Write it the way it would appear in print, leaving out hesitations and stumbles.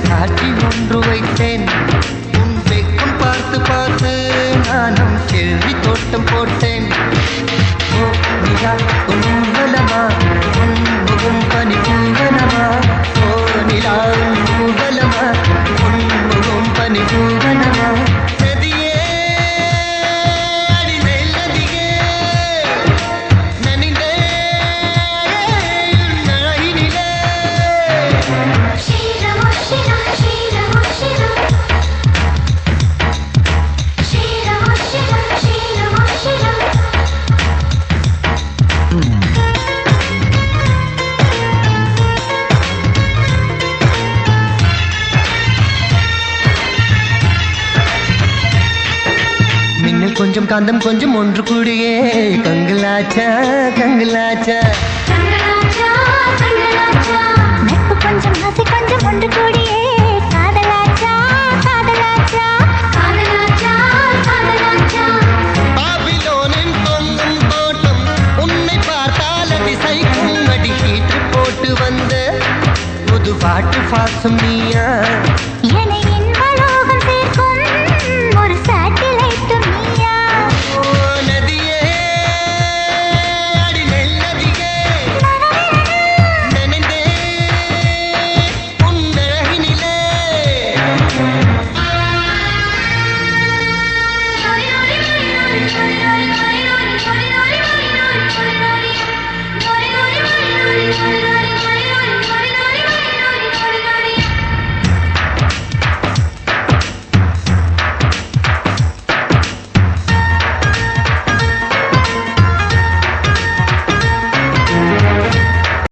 காட்சி ஒன்று வைத்தேன் உன் வெக்கம் பார்த்து பார்த்து நானும் செல்வி தோட்டம் போட்டேன். ஓ நிலா உன் ஊர்வலமா உன் முகம் பனி பூவனமா. ஓ நிலா உன் ஊர்வலமா உன் முகம் பனி பூவனமா. கொஞ்சம் காந்தம் கொஞ்சம் ஒன்று கூடியே கங்கலாச்சா கங்கலாச்சா. நட்பு கொஞ்சம் ஆசை கொஞ்சம் ஒன்று கூடியே காதலாச்சா காதலாச்சா காதலாச்சா காதலாச்சா. பாபிலோனின் தொங்கும் தோட்டம் உன்னை பார்த்தால் அதிசைக்கும் அடி ஹீட்டர் போட்டு வந்த புது பாட்டு பாசம் நீயா.